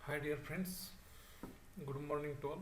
Hi dear friends, good morning to all.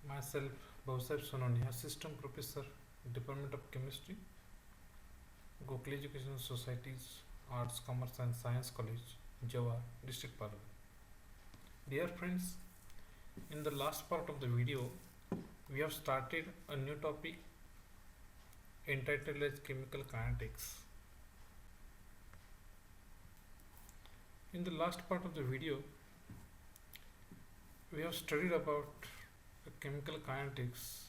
Myself Bhavsar Sononi, Assistant Professor, Department of Chemistry, Gokul Education Society's Arts, Commerce and Science College, Java, District Parliament. Dear friends, in the last part of the video, we have started a new topic entitled as Chemical Kinetics. In the last part of the video, we have studied about chemical kinetics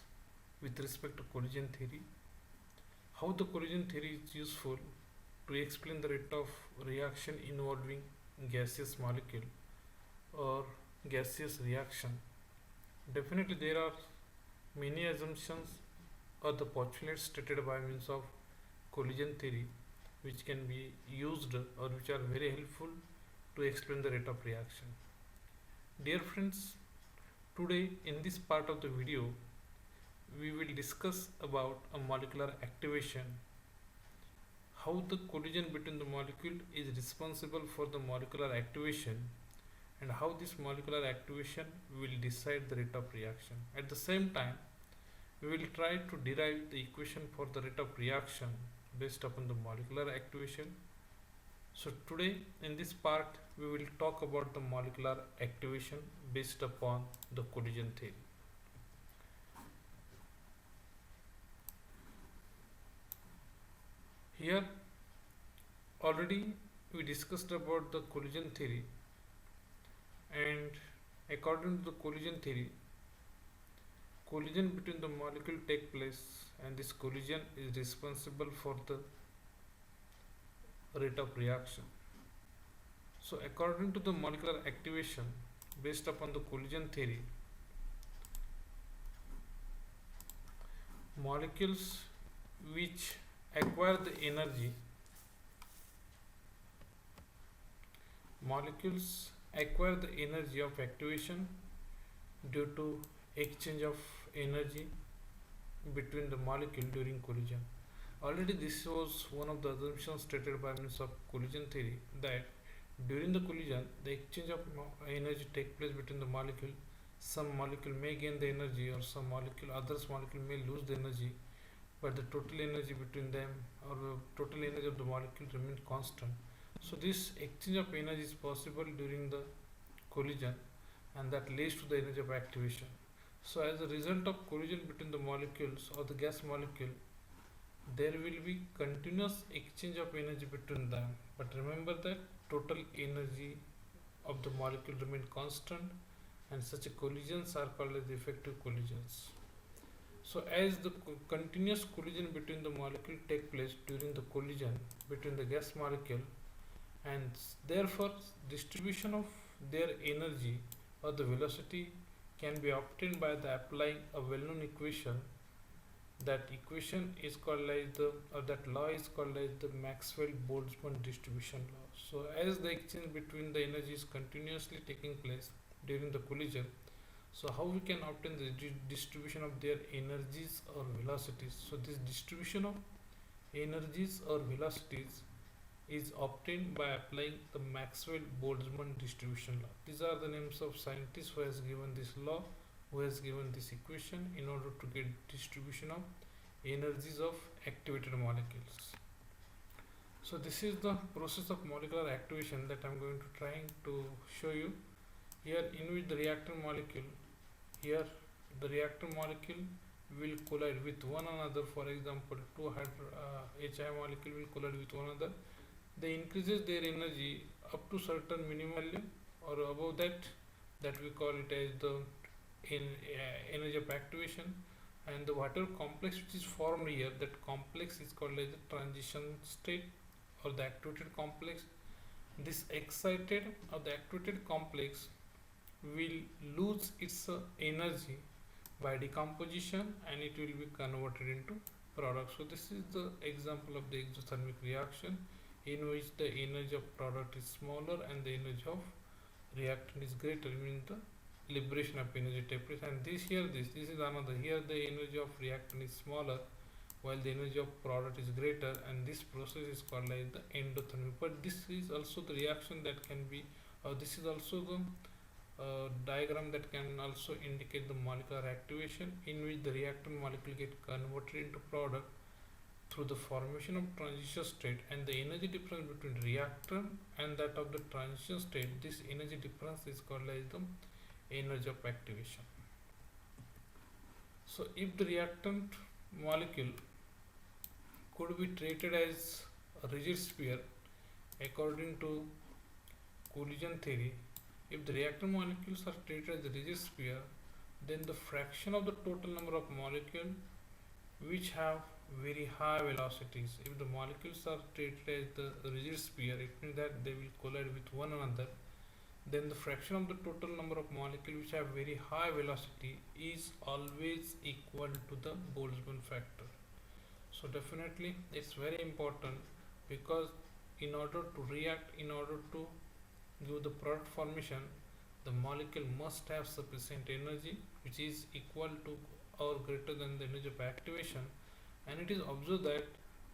with respect to collision theory, how the collision theory is useful to explain the rate of reaction involving gaseous molecule or gaseous reaction. Definitely there are many assumptions or the postulates stated by means of collision theory which can be used or which are very helpful to explain the rate of reaction. Dear friends, today in this part of the video we will discuss about a molecular activation, how the collision between the molecule is responsible for the molecular activation and how this molecular activation will decide the rate of reaction. At the same time, we will try to derive the equation for the rate of reaction based upon the molecular activation. So today in this part we will talk about the molecular activation based upon the collision theory. Here already we discussed about the collision theory, and according to the collision theory, collision between the molecule take place and this collision is responsible for the rate of reaction. So according to the molecular activation based upon the collision theory, molecules which acquire the energy of activation due to exchange of energy between the molecule during collision. Already this was one of the assumptions stated by means of collision theory, that during the collision the exchange of energy take place between the molecule. Some molecule may gain the energy or some others molecule may lose the energy, but the total energy between them or the total energy of the molecule remain constant. So this exchange of energy is possible during the collision, and that leads to the energy of activation. So as a result of collision between the molecules or the gas molecule, there will be continuous exchange of energy between them. But remember that total energy of the molecule remain constant, and such collisions are called as effective collisions. So as the continuous collision between the molecule take place during the collision between the gas molecule, and therefore distribution of their energy or the velocity can be obtained by the applying a well-known equation. That equation is called as that law is called as the Maxwell-Boltzmann distribution law. So as the exchange between the energy is continuously taking place during the collision, so how we can obtain the distribution of their energies or velocities? So this distribution of energies or velocities is obtained by applying the Maxwell-Boltzmann distribution law. These are the names of scientists who has given this law, who has given this equation in order to get distribution of energies of activated molecules. So this is the process of molecular activation that I am going to trying to show you here, in which the reactor molecule will collide with one another. For example, two HI molecule will collide with one another. They increases their energy up to certain minimum value, or above that we call it as the energy of activation, and the whatever complex which is formed here, that complex is called as the transition state or the activated complex. This excited or the activated complex will lose its energy by decomposition, and it will be converted into product. So this is the example of the exothermic reaction, in which the energy of product is smaller and the energy of reactant is greater, meaning the liberation of energy takes place. And this is another, here the energy of reactant is smaller while the energy of product is greater, and this process is called like the endothermic. But this is also the reaction that can be This is also the diagram that can also indicate the molecular activation, in which the reactant molecule get converted into product through the formation of transition state, and the energy difference between reactant and that of the transition state, this energy difference is called as the energy of activation. So if the reactant molecule could be treated as a rigid sphere according to collision theory, if the reactant molecules are treated as a rigid sphere, then the fraction of the total number of molecules which have very high velocities, if the molecules are treated as the rigid sphere, it means that they will collide with one another, then the fraction of the total number of molecules which have very high velocity is always equal to the Boltzmann factor. So definitely it's very important, because in order to react, in order to give the product formation, the molecule must have sufficient energy which is equal to or greater than the energy of activation, and it is observed that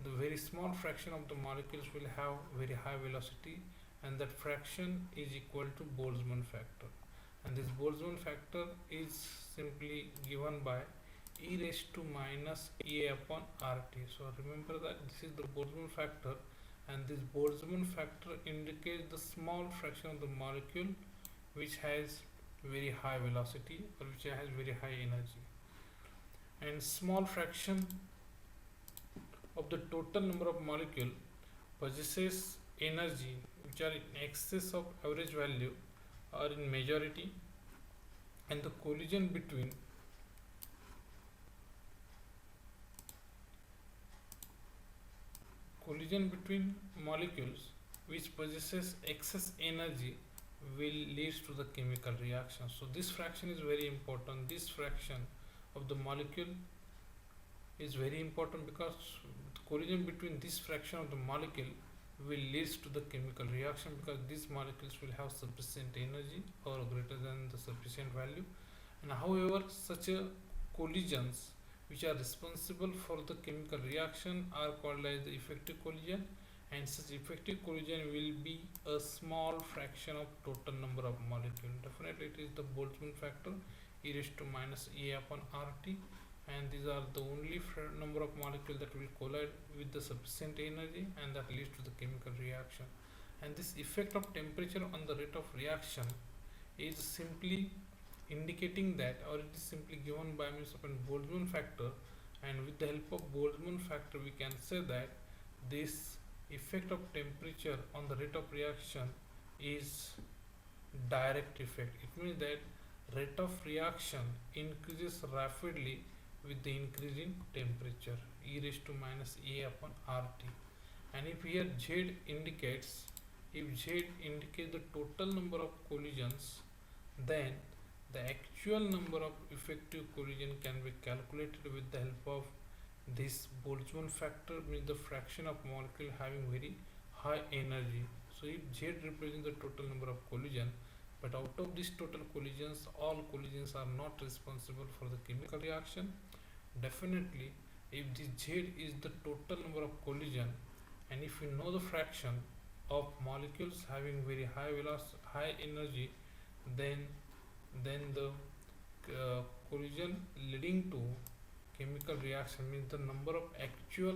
the very small fraction of the molecules will have very high velocity, and that fraction is equal to Boltzmann factor, and this Boltzmann factor is simply given by e raised to minus a upon rt. So remember that this is the Boltzmann factor, and this Boltzmann factor indicates the small fraction of the molecule which has very high velocity or which has very high energy, and small fraction of the total number of molecule possesses energy which are in excess of average value or in majority, and the collision between molecules which possesses excess energy will lead to the chemical reaction. So this fraction is very important. This fraction of the molecule is very important, because collision between this fraction of the molecule will lead to the chemical reaction, because these molecules will have sufficient energy or greater than the sufficient value. And however, such a collisions which are responsible for the chemical reaction are called as the effective collision, and such effective collision will be a small fraction of total number of molecules. Definitely it is the Boltzmann factor e raised to minus a upon rt, and these are the only number of molecules that will collide with the sufficient energy, and that leads to the chemical reaction. And this effect of temperature on the rate of reaction is simply indicating that, or it is simply given by means of a Boltzmann factor, and with the help of Boltzmann factor we can say that this effect of temperature on the rate of reaction is direct effect. It means that rate of reaction increases rapidly with the increase in temperature, e raised to minus a upon rt. And if here z indicates, if z indicates the total number of collisions, then the actual number of effective collision can be calculated with the help of this Boltzmann factor, means the fraction of molecule having very high energy. So if z represents the total number of collision, but out of these total collisions, all collisions are not responsible for the chemical reaction. Definitely, if this z is the total number of collision, and if we know the fraction of molecules having very high velocity, high energy, then the collision leading to chemical reaction, means the number of actual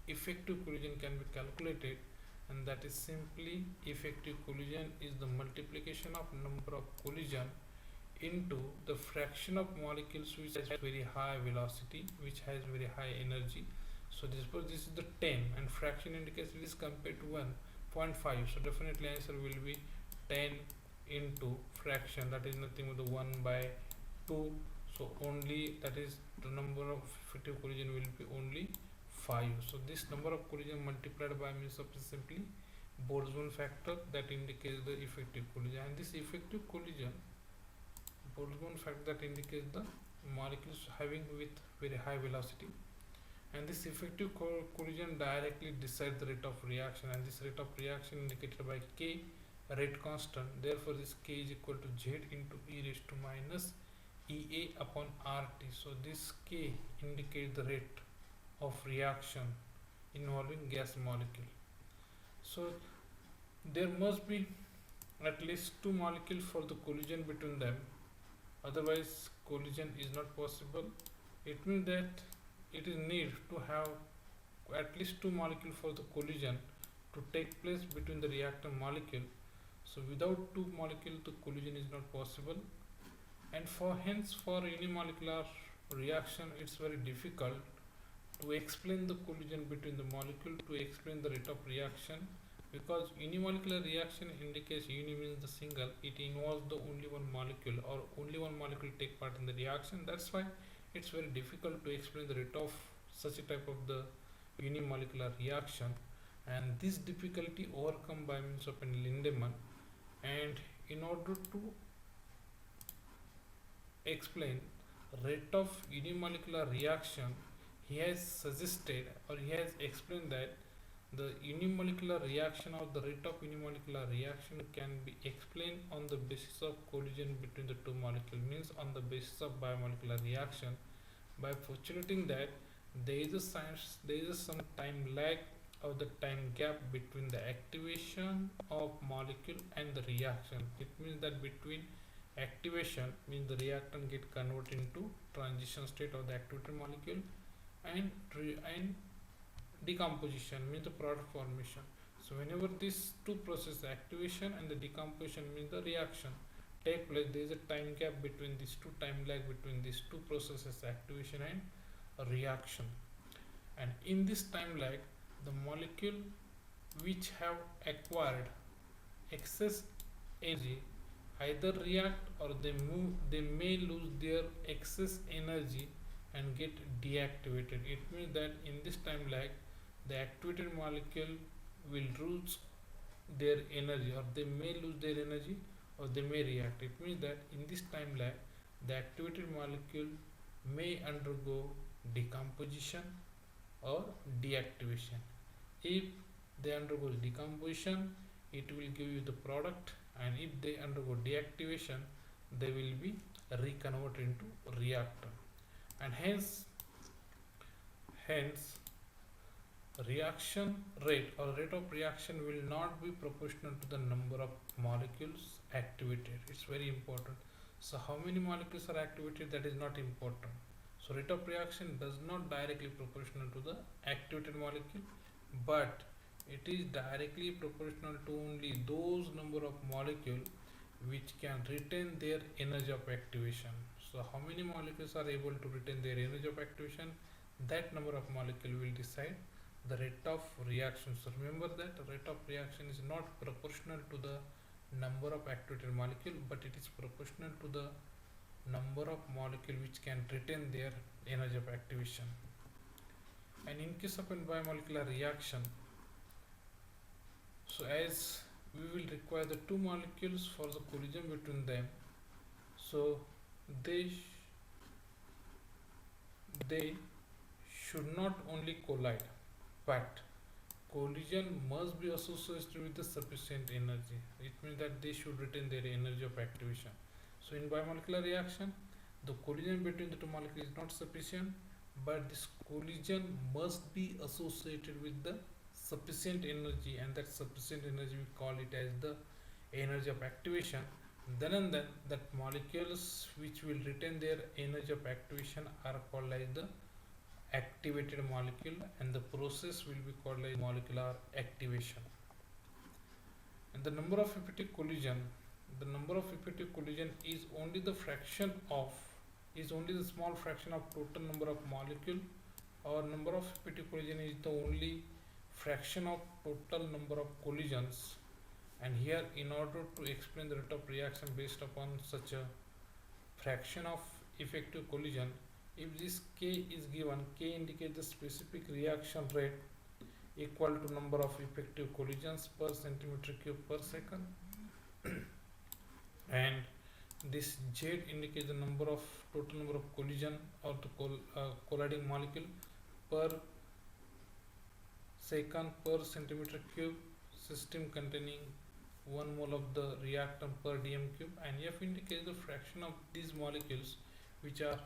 effective collision can be calculated, and that is simply effective collision is the multiplication of number of collision into the fraction of molecules which has very high velocity, which has very high energy. So this is the 10, and fraction indicates it is compared to 1.5. So definitely answer will be 10 into fraction, that is nothing but the 1 by 2. So only, that is the number of effective collision will be only 5. So this number of collision multiplied by means of simply Boltzmann factor that indicates the effective collision, and this effective collision Boltzmann factor that indicates the molecules having with very high velocity, and this effective collision directly decides the rate of reaction, and this rate of reaction indicated by k, rate constant. Therefore this k is equal to z into e raised to minus ea upon rt. So this k indicates the rate of reaction involving gas molecule. So there must be at least two molecules for the collision between them, otherwise collision is not possible. It means that it is need to have at least two molecules for the collision to take place between the reactant molecule. So without two molecules the collision is not possible, and for hence for unimolecular reaction it's very difficult to explain the collision between the molecule, to explain the rate of reaction, because unimolecular reaction indicates uni means the single, it involves the only one molecule or only one molecule take part in the reaction. That's why it's very difficult to explain the rate of such a type of the unimolecular reaction, and this difficulty overcome by means of an Lindemann. And in order to explain rate of unimolecular reaction, he has suggested or he has explained that the unimolecular reaction or the rate of unimolecular reaction can be explained on the basis of collision between the two molecules, means on the basis of biomolecular reaction, by postulating that there is some time lag or the time gap between the activation of molecule and the reaction. It means that between activation means the reactant get converted into transition state of the activated molecule, and decomposition means the product formation. So whenever these two processes, activation and the decomposition means the reaction, take place, there is a time gap between these two, time lag between these two processes, activation and reaction. And in this time lag, the molecule which have acquired excess energy either react or they may lose their excess energy and get deactivated. It means that in this time lag the activated molecule will lose their energy, or they may lose their energy, or they may react. It means that in this time lag the activated molecule may undergo decomposition or deactivation. If they undergo decomposition, it will give you the product, and if they undergo deactivation, they will be reconverted into reactant. And hence reaction rate or rate of reaction will not be proportional to the number of molecules activated. It's very important. So how many molecules are activated, that is not important. So rate of reaction does not directly proportional to the activated molecule, but it is directly proportional to only those number of molecules which can retain their energy of activation. So how many molecules are able to retain their energy of activation, that number of molecule will decide the rate of reaction. So remember that rate of reaction is not proportional to the number of activated molecule, but it is proportional to the number of molecule which can retain their energy of activation. And in case of a biomolecular reaction, so as we will require the two molecules for the collision between them, so they should not only collide, but collision must be associated with the sufficient energy. It means that they should retain their energy of activation. So in biomolecular reaction, the collision between the two molecules is not sufficient, but this collision must be associated with the sufficient energy, and that sufficient energy we call it as the energy of activation. Then and then that molecules which will retain their energy of activation are called as the activated molecule, and the process will be called as molecular activation. And the number of effective collision, the number of effective collision is only the small fraction of total number of molecule, or number of effective collision is the only fraction of total number of collisions. And here, in order to explain the rate of reaction based upon such a fraction of effective collision, if this K is given, K indicates the specific reaction rate equal to number of effective collisions per centimeter cube per second, and this Z indicates the total number of collision or the colliding molecule per second per centimeter cube system containing 1 mole of the reactant per dm cube, and F indicates the fraction of these molecules which are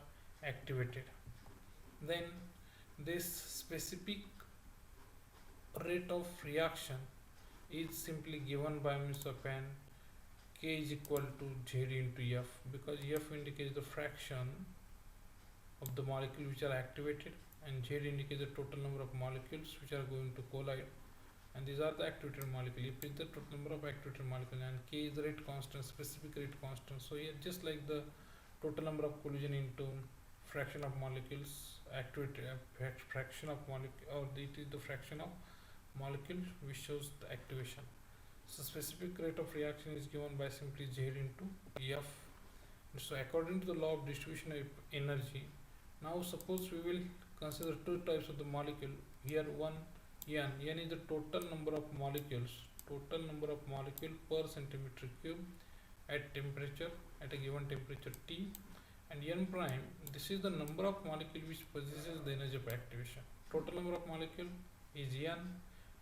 activated. Then this specific rate of reaction is simply given by means of an K is equal to Z into F, because F indicates the fraction of the molecules which are activated, and Z indicates the total number of molecules which are going to collide, and these are the activated molecule. If it's the total number of activated molecule, and K is the rate constant, specific rate constant. So here, just like the total number of collision into fraction of molecules activated, fraction of molecule, or it is the fraction of molecule which shows the activation. So specific rate of reaction is given by simply Z into F. So according to the law of distribution of energy, now suppose we will consider two types of the molecule. Here one N is the total number of molecules per centimeter cube at temperature, at a given temperature T, and N prime, this is the number of molecule which possesses the energy of activation. Total number of molecule is N,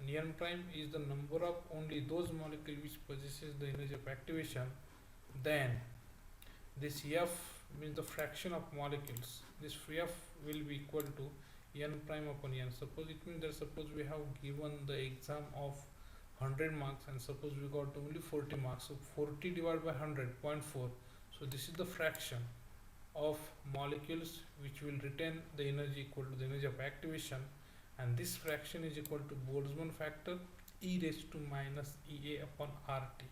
and N prime is the number of only those molecules which possesses the energy of activation. Then this F means the fraction of molecules. This F will be equal to N prime upon N. Suppose it means that suppose we have given the exam of 100 marks, and suppose we got only 40 marks. So 40 divided by 100, 0.4. So this is the fraction of molecules which will retain the energy equal to the energy of activation, and this fraction is equal to Boltzmann factor e raised to minus Ea upon RT.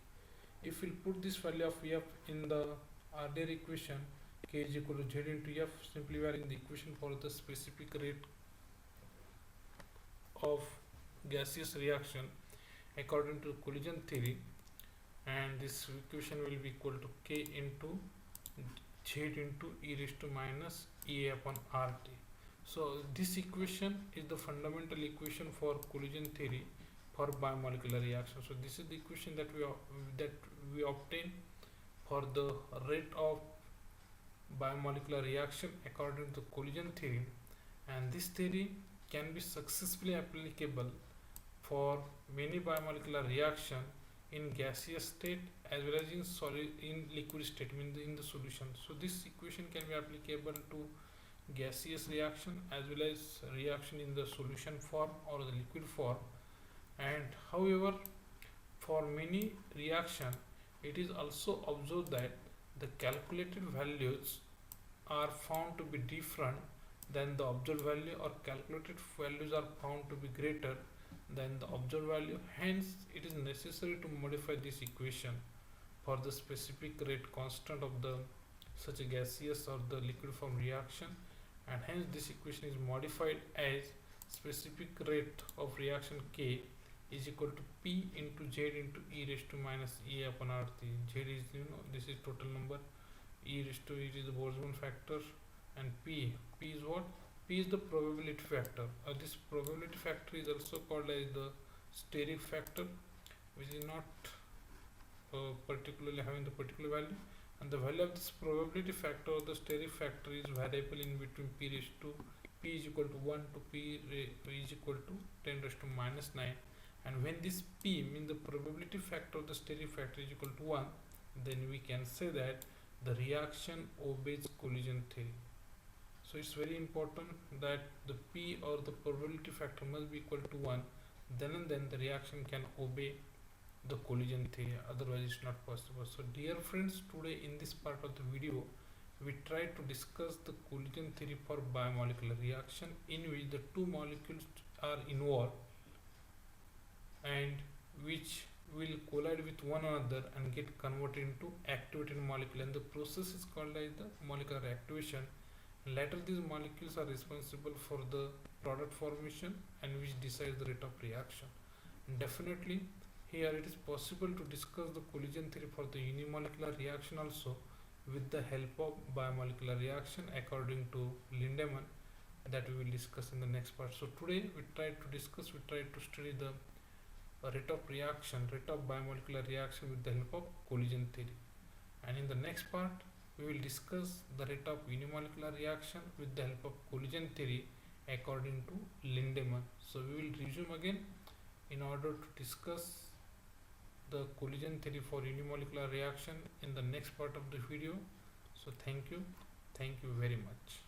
If we put this value of F in the earlier equation, K is equal to Z into F, simply we are in the equation for the specific rate of gaseous reaction according to collision theory, and this equation will be equal to K into Z into e raised to minus Ea upon RT. So this equation is the fundamental equation for collision theory for biomolecular reaction. So this is the equation that we obtain for the rate of biomolecular reaction according to collision theory, and this theory can be successfully applicable for many biomolecular reaction in gaseous state as well as in solid, in liquid state, in the solution. So this equation can be applicable to gaseous reaction as well as reaction in the solution form or the liquid form. And however, for many reaction, it is also observed that the calculated values are found to be different than the observed value, or calculated values are found to be greater than the observed value. Hence, it is necessary to modify this equation for the specific rate constant of the such a gaseous or the liquid form reaction, and hence this equation is modified as specific rate of reaction K is equal to P into Z into e raised to minus E upon RT. Z is, this is total number, e raised to, it is the Boltzmann factor, and P is what? P is the probability factor. This probability factor is also called as the steric factor, which is not particularly having the particular value, and the value of this probability factor or the steric factor is variable in between P raised to, P is equal to 1 to P is equal to 10 raised to minus 9. And when this P means the probability factor of the steric factor is equal to 1, then we can say that the reaction obeys collision theory. So it's very important that the P or the probability factor must be equal to 1, then and then the reaction can obey the collision theory, otherwise it's not possible. So dear friends, today in this part of the video we try to discuss the collision theory for biomolecular reaction, in which the two molecules are involved and which will collide with one another and get converted into activated molecule, and the process is called as the molecular activation. Later these molecules are responsible for the product formation and which decides the rate of reaction. Definitely here it is possible to discuss the collision theory for the unimolecular reaction also with the help of biomolecular reaction according to Lindemann, that we will discuss in the next part. So today we try to study the rate of reaction, rate of biomolecular reaction with the help of collision theory, and in the next part we will discuss the rate of unimolecular reaction with the help of collision theory according to Lindemann. So we will resume again in order to discuss the collision theory for unimolecular reaction in the next part of the video. So thank you very much.